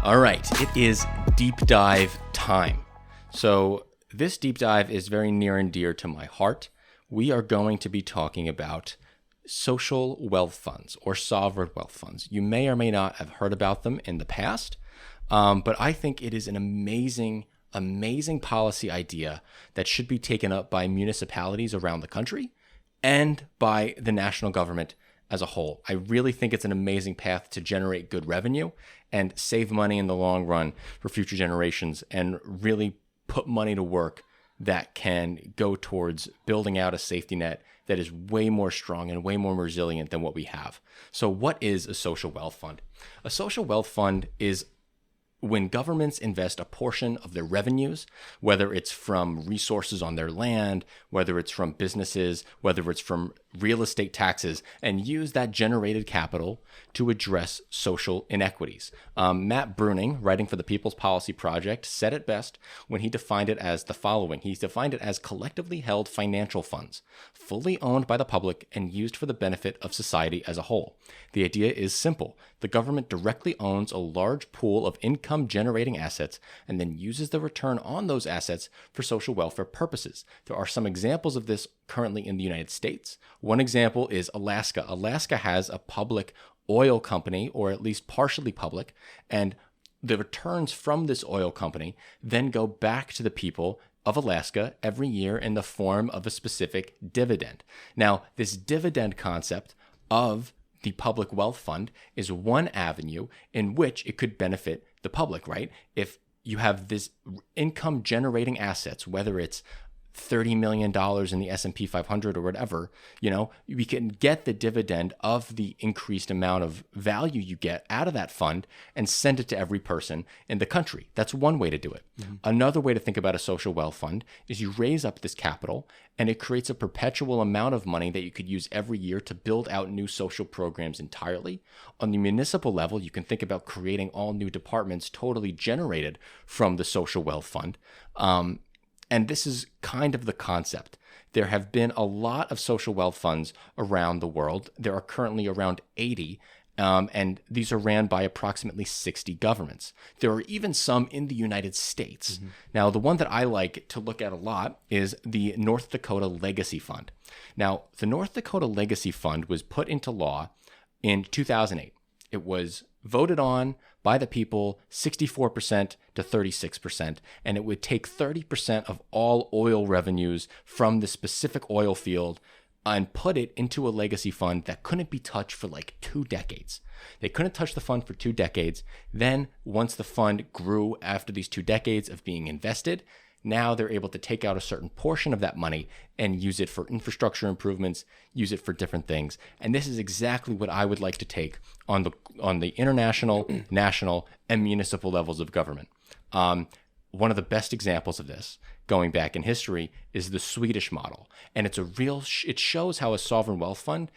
All right, it is deep dive time. So this deep dive is very near and dear to my heart. We are going to be talking about social wealth funds or sovereign wealth funds. You may or may not have heard about them in the past, but I think it is an amazing policy idea that should be taken up by municipalities around the country and by the national government as a whole. I really think it's an amazing path to generate good revenue and save money in the long run for future generations and really put money to work that can go towards building out a safety net that is way more strong and way more resilient than what we have. So what is a social wealth fund? A social wealth fund is when governments invest a portion of their revenues, whether it's from resources on their land, whether it's from businesses, whether it's from real estate taxes, and use that generated capital to address social inequities. Matt Bruning, writing for the People's Policy Project, said it best when he defined it as the following. He defined it as collectively held financial funds, fully owned by the public and used for the benefit of society as a whole. The idea is simple. The government directly owns a large pool of income-generating assets and then uses the return on those assets for social welfare purposes. There are some examples of this currently in the United States. One example is Alaska. Alaska has a public oil company, or at least partially public, and the returns from this oil company then go back to the people of Alaska every year in the form of a specific dividend. Now, this dividend concept of the public wealth fund is one avenue in which it could benefit the public, right? If you have this income generating assets, whether it's $30 million in the S&P 500 or whatever, we can get the dividend of the increased amount of value you get out of that fund and send it to every person in the country. That's one way to do it. Mm-hmm. Another way to think about a social wealth fund is you raise up this capital and it creates a perpetual amount of money that you could use every year to build out new social programs entirely. On the municipal level, you can think about creating all new departments totally generated from the social wealth fund. And this is kind of the concept. There have been a lot of social wealth funds around the world. There are currently around 80, and these are ran by approximately 60 governments. There are even some in the United States. Mm-hmm. Now, the one that I like to look at a lot is the North Dakota Legacy Fund. Now, the North Dakota Legacy Fund was put into law in 2008. It was voted on by the people 64% to 36%, and it would take 30% of all oil revenues from the specific oil field and put it into a legacy fund that couldn't be touched for like 2 decades. They couldn't touch the fund for 2 decades. Then once the fund grew after these 2 decades of being invested, now they're able to take out a certain portion of that money and use it for infrastructure improvements, use it for different things. And this is exactly what I would like to take on the international, national, and municipal levels of government. One of the best examples of this, going back in history, is the Swedish model. And it shows how a sovereign wealth fund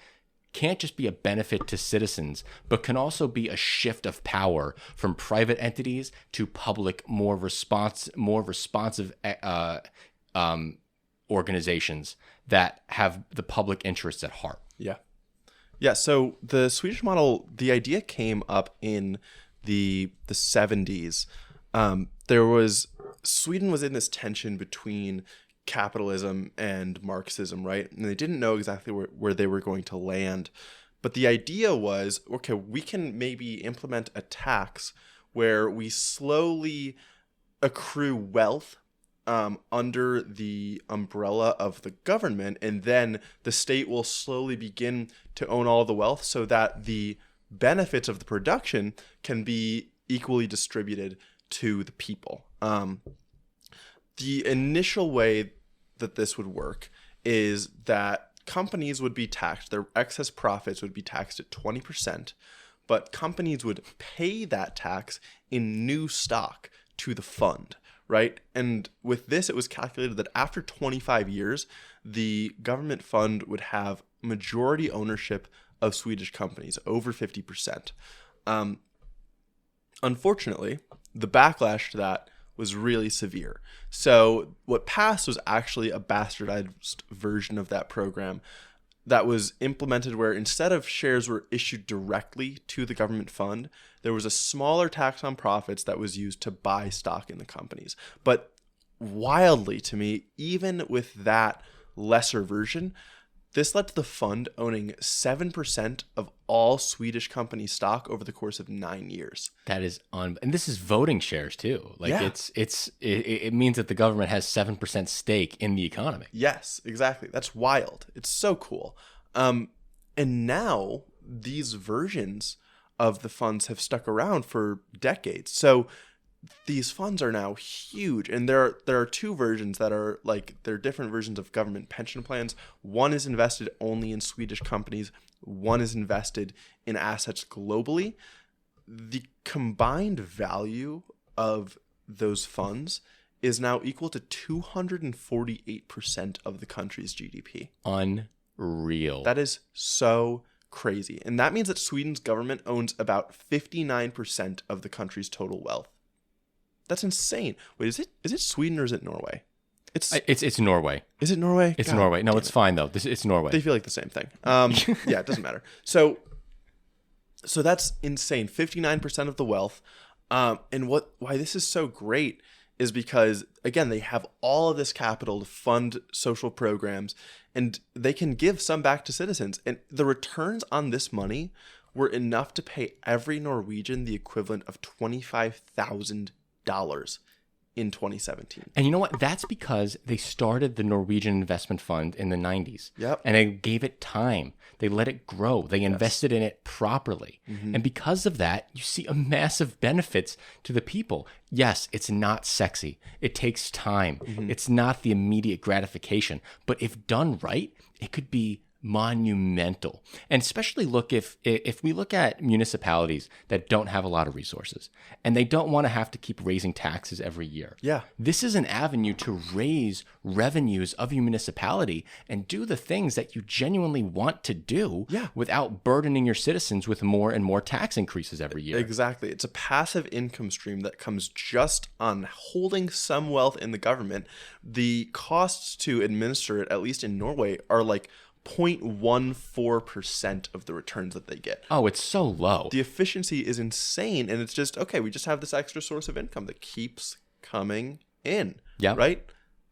can't just be a benefit to citizens, but can also be a shift of power from private entities to public, more responsive organizations that have the public interests at heart. Yeah. So the Swedish model, the idea came up in the 70s. Sweden was in this tension between capitalism and Marxism, right? And they didn't know exactly where they were going to land. But the idea was, okay, we can maybe implement a tax where we slowly accrue wealth under the umbrella of the government, and then the state will slowly begin to own all of the wealth so that the benefits of the production can be equally distributed to the people. The initial way that this would work is that companies would be taxed, their excess profits would be taxed at 20%, but companies would pay that tax in new stock to the fund, right? And with this, it was calculated that after 25 years, the government fund would have majority ownership of Swedish companies, over 50%. Unfortunately, the backlash to that was really severe. So what passed was actually a bastardized version of that program. that was implemented where instead of shares were issued directly to the government fund, there was a smaller tax on profits that was used to buy stock in the companies. But wildly to me, even with that lesser version, this led to the fund owning 7% of all Swedish company stock over the course of 9 years. That is and this is voting shares too. Like Yeah. it means that the government has 7% stake in the economy. Yes, exactly. That's wild. It's so cool. And now these versions of the funds have stuck around for decades. So these funds are now huge, and there are two versions that are like they're different versions of government pension plans. One is invested only in Swedish companies. One is invested in assets globally. The combined value of those funds is now equal to 248% of the country's GDP. Unreal. That is so crazy. And that means that Sweden's government owns about 59% of the country's total wealth. That's insane. Wait, is it Sweden or is it Norway? It's Norway. Is it Norway? It's God Norway. No, damn it's it. fine though. It's Norway. They feel like the same thing. Yeah, it doesn't matter. So that's insane. 59% of the wealth. And why this is so great is because, again, they have all of this capital to fund social programs, and they can give some back to citizens. And the returns on this money were enough to pay every Norwegian the equivalent of $25,000 in 2017. And you know what? That's because they started the Norwegian Investment Fund in the 90s. Yep. And they gave it time. They let it grow. They invested in it properly. Mm-hmm. And because of that, you see a massive benefits to the people. Yes, it's not sexy. It takes time. Mm-hmm. It's not the immediate gratification. But if done right, it could be monumental. And especially if we look at municipalities that don't have a lot of resources and they don't want to have to keep raising taxes every year. Yeah. This is an avenue to raise revenues of your municipality and do the things that you genuinely want to do without burdening your citizens with more and more tax increases every year. Exactly. It's a passive income stream that comes just on holding some wealth in the government. The costs to administer it, at least in Norway, are like 0.14% of the returns that they get. Oh, it's so low. The efficiency is insane, and it's just, okay, we just have this extra source of income that keeps coming in. Yeah. Right?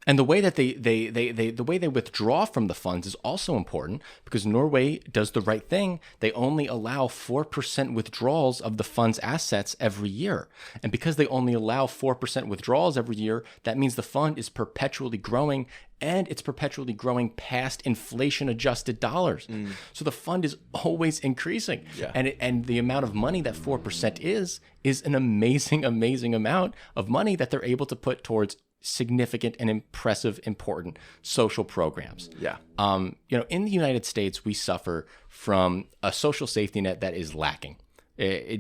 And the way that the way they withdraw from the funds is also important because Norway does the right thing. They only allow 4% withdrawals of the fund's assets every year. And because they only allow 4% withdrawals every year, that means the fund is perpetually growing, and it's perpetually growing past inflation-adjusted dollars. So the fund is always increasing. Yeah. And the amount of money that 4% is an amazing, amazing amount of money that they're able to put towards significant and impressive, important social programs. Yeah. In the United States, we suffer from a social safety net that is lacking,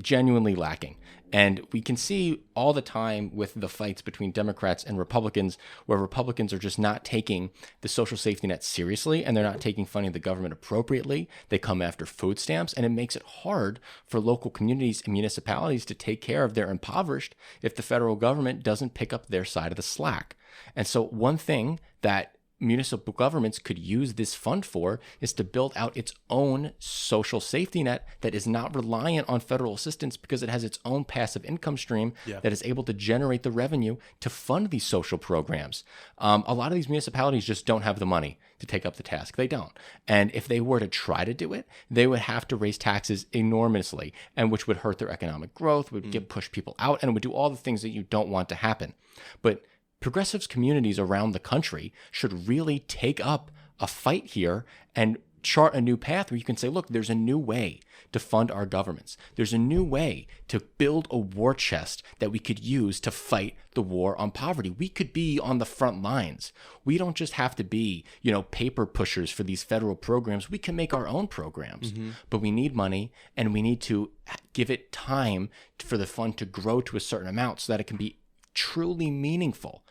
genuinely lacking. And we can see all the time with the fights between Democrats and Republicans, where Republicans are just not taking the social safety net seriously and they're not taking funding the government appropriately. They come after food stamps, and it makes it hard for local communities and municipalities to take care of their impoverished if the federal government doesn't pick up their side of the slack. And so one thing that municipal governments could use this fund for is to build out its own social safety net that is not reliant on federal assistance because it has its own passive income stream that is able to generate the revenue to fund these social programs. A lot of these municipalities just don't have the money to take up the task. They don't. And if they were to try to do it, they would have to raise taxes enormously, and which would hurt their economic growth, would push people out, and would do all the things that you don't want to happen. But progressives communities around the country should really take up a fight here and chart a new path where you can say, look, there's a new way to fund our governments. There's a new way to build a war chest that we could use to fight the war on poverty. We could be on the front lines. We don't just have to be, paper pushers for these federal programs. We can make our own programs, but we need money, and we need to give it time for the fund to grow to a certain amount so that it can be truly meaningful,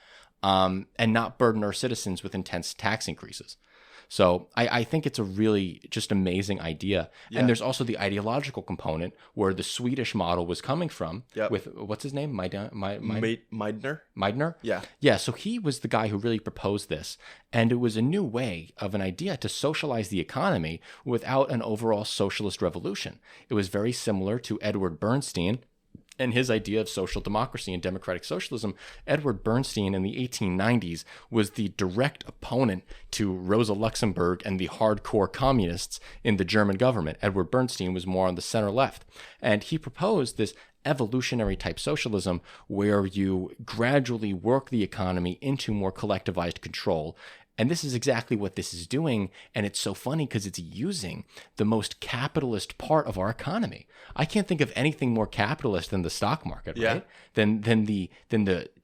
and not burden our citizens with intense tax increases. So I think it's a really just amazing idea. Yeah. And there's also the ideological component where the Swedish model was coming from Yep. with, what's his name? Meidner? Meidner? Yeah. Yeah, so he was the guy who really proposed this. And it was a new way of an idea to socialize the economy without an overall socialist revolution. It was very similar to Edward Bernstein and his idea of social democracy and democratic socialism. Edward Bernstein in the 1890s was the direct opponent to Rosa Luxemburg and the hardcore communists in the German government. Edward Bernstein was more on the center left. And he proposed this evolutionary type socialism where you gradually work the economy into more collectivized control. And this is exactly what this is doing. And it's so funny because it's using the most capitalist part of our economy. I can't think of anything more capitalist than the stock market, Yeah. right? Than the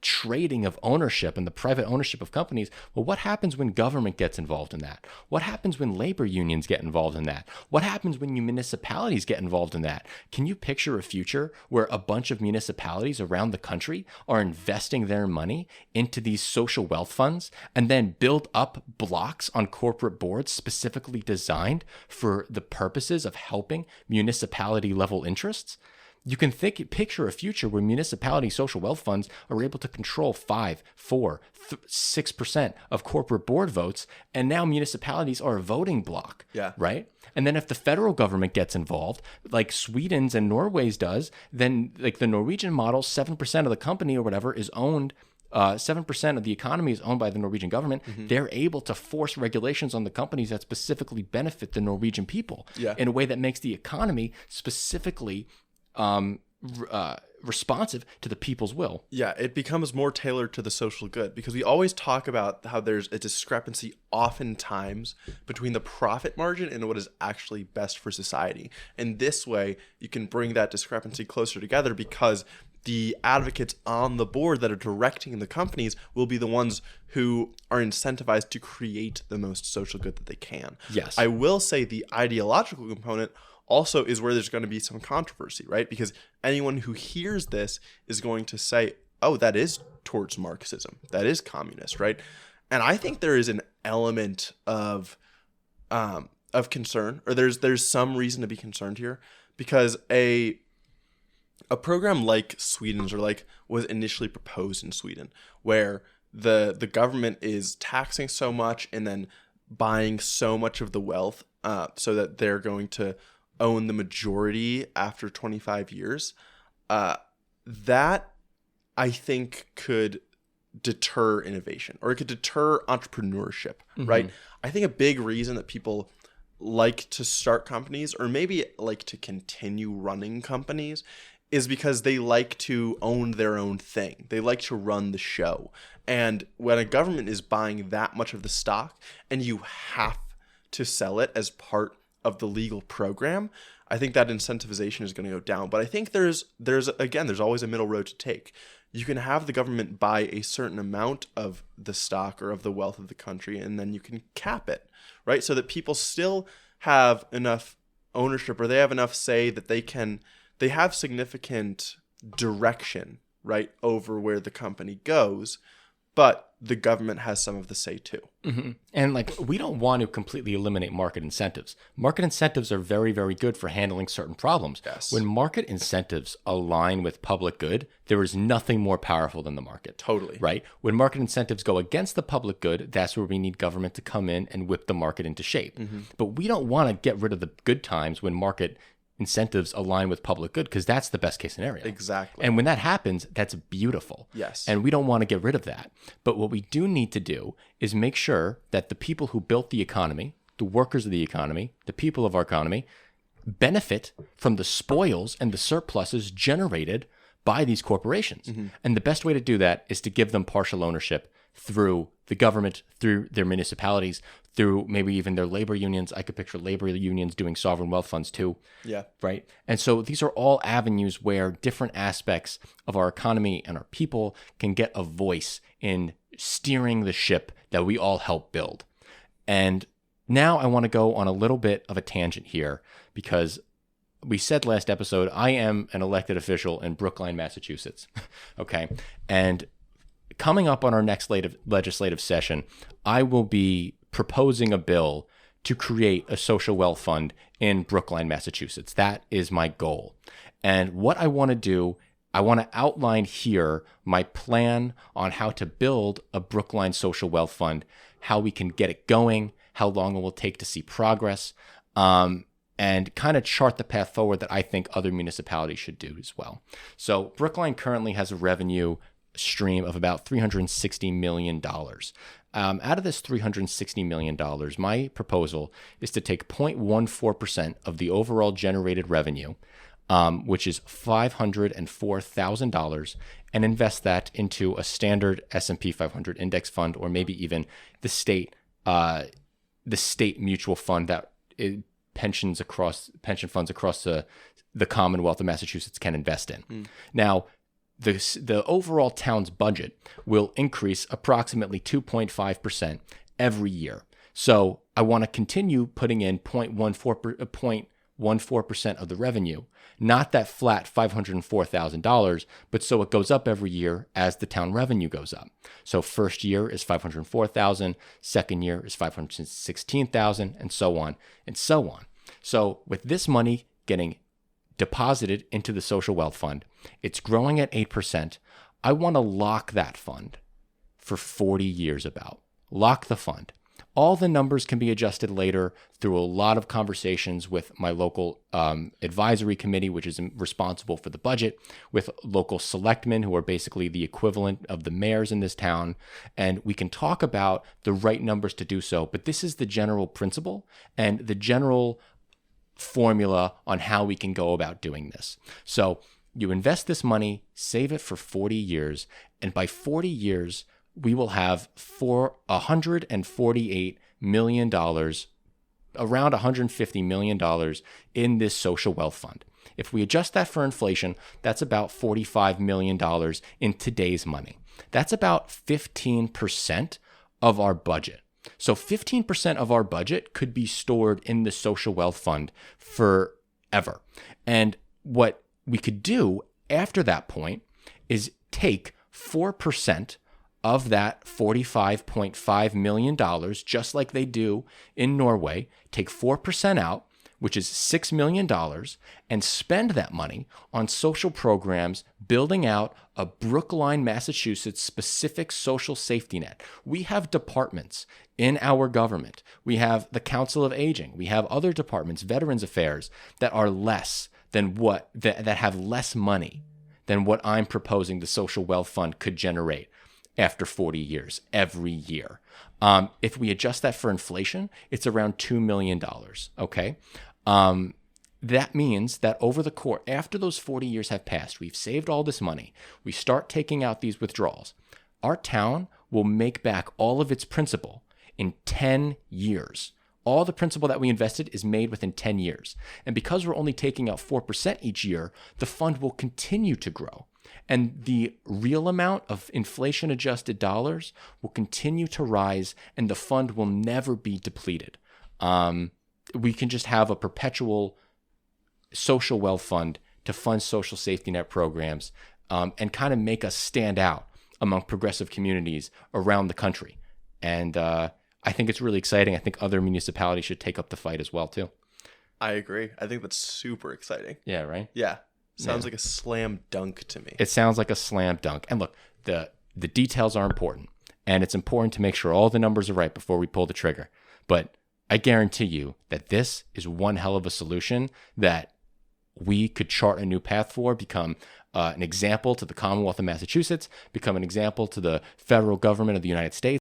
trading of ownership and the private ownership of companies. Well, what happens when government gets involved in that? What happens when labor unions get involved in that? What happens when municipalities get involved in that? Can you picture a future where a bunch of municipalities around the country are investing their money into these social wealth funds and then build up blocks on corporate boards specifically designed for the purposes of helping municipality level interests? You can picture a future where municipality social wealth funds are able to control 5, 4, 6% of corporate board votes, and now municipalities are a voting bloc. Yeah. Right? And then if the federal government gets involved, like Sweden's and Norway's does, then like the Norwegian model, 7% of the company or whatever is owned 7% of the economy is owned by the Norwegian government. Mm-hmm. They're able to force regulations on the companies that specifically benefit the Norwegian people in a way that makes the economy specifically responsive to the people's will. Yeah, it becomes more tailored to the social good because we always talk about how there's a discrepancy oftentimes between the profit margin and what is actually best for society. And this way, you can bring that discrepancy closer together because the advocates on the board that are directing the companies will be the ones who are incentivized to create the most social good that they can. Yes. I will say the ideological component also is where there's going to be some controversy, right? Because anyone who hears this is going to say, oh, that is towards Marxism. That is communist, right? And I think there is an element of concern, or there's some reason to be concerned here, because a program like Sweden's, or like was initially proposed in Sweden, where the government is taxing so much and then buying so much of the wealth so that they're going to own the majority after 25 years, that I think could deter innovation, or it could deter entrepreneurship, right? I think a big reason that people like to start companies, or maybe like to continue running companies, is because they like to own their own thing. They like to run the show. And when a government is buying that much of the stock and you have to sell it as part of the legal program, I think that incentivization is going to go down. But I think there's always a middle road to take. You can have the government buy a certain amount of the stock or of the wealth of the country, and then you can cap it, right? So that people still have enough ownership, or they have enough say that they have significant direction, right, over where the company goes, but the government has some of the say too. Mm-hmm. And like, we don't want to completely eliminate market incentives. Market incentives are very, very good for handling certain problems. Yes. When market incentives align with public good, there is nothing more powerful than the market. Totally. Right? When market incentives go against the public good, that's where we need government to come in and whip the market into shape. Mm-hmm. But we don't want to get rid of the good times when market incentives align with public good, because that's the best case scenario. Exactly. And when that happens, that's beautiful. Yes. And we don't want to get rid of that. But what we do need to do is make sure that the people who built the economy, the workers of the economy, the people of our economy, benefit from the spoils and the surpluses generated by these corporations. Mm-hmm. And the best way to do that is to give them partial ownership through the government, through their municipalities, through maybe even their labor unions. I could picture labor unions doing sovereign wealth funds too. Yeah. Right. And so these are all avenues where different aspects of our economy and our people can get a voice in steering the ship that we all help build. And now I want to go on a little bit of a tangent here, because we said last episode, I am an elected official in Brookline, Massachusetts. Okay. And coming up on our next legislative session, I will be proposing a bill to create a social wealth fund in Brookline, Massachusetts. That is my goal. And what I want to do, I want to outline here my plan on how to build a Brookline social wealth fund, how we can get it going, how long it will take to see progress, and kind of chart the path forward that I think other municipalities should do as well. So Brookline currently has a revenue stream of about $360 million. Out of this $360 million, my proposal is to take 0.14% of the overall generated revenue, which is $504,000, and invest that into a standard S&P 500 index fund, or maybe even the state mutual fund that pension funds across the Commonwealth of Massachusetts can invest in. Now, the overall town's budget will increase approximately 2.5% every year. So I want to continue putting in 0.14% of the revenue, not that flat $504,000, but so it goes up every year as the town revenue goes up. So first year is $504,000, second year is $516,000, and so on and so on. So with this money getting deposited into the social wealth fund, it's growing at 8%. I want to lock that fund for 40 years about. Lock the fund. All the numbers can be adjusted later through a lot of conversations with my local advisory committee, which is responsible for the budget, with local selectmen, who are basically the equivalent of the mayors in this town. And we can talk about the right numbers to do so. But this is the general principle and the general formula on how we can go about doing this. So you invest this money, save it for 40 years, and by 40 years, we will have $148 million, around $150 million in this social wealth fund. If we adjust that for inflation, that's about $45 million in today's money. That's about 15% of our budget. So 15% of our budget could be stored in the social wealth fund forever. And what we could do after that point is take 4% of that $45.5 million, just like they do in Norway, take 4% out, which is $6 million, and spend that money on social programs, building out a Brookline, Massachusetts specific social safety net. We have departments in our government. We have the Council of Aging. We have other departments, Veterans Affairs, that are less than that have less money than what I'm proposing the social wealth fund could generate after 40 years, every year. If we adjust that for inflation, it's around $2 million, okay? That means that over the course, after those 40 years have passed, we've saved all this money, we start taking out these withdrawals, our town will make back all of its principal in 10 years. All the principal that we invested is made within 10 years. And because we're only taking out 4% each year, the fund will continue to grow. And the real amount of inflation-adjusted dollars will continue to rise, and the fund will never be depleted. We can just have a perpetual social wealth fund to fund social safety net programs, and kind of make us stand out among progressive communities around the country. And I think it's really exciting. I think other municipalities should take up the fight as well, too. I agree. I think that's super exciting. Yeah, right? Yeah. Sounds like a slam dunk to me. It sounds like a slam dunk. And look, the details are important, and it's important to make sure all the numbers are right before we pull the trigger. But I guarantee you that this is one hell of a solution that we could chart a new path for, become an example to the Commonwealth of Massachusetts, become an example to the federal government of the United States,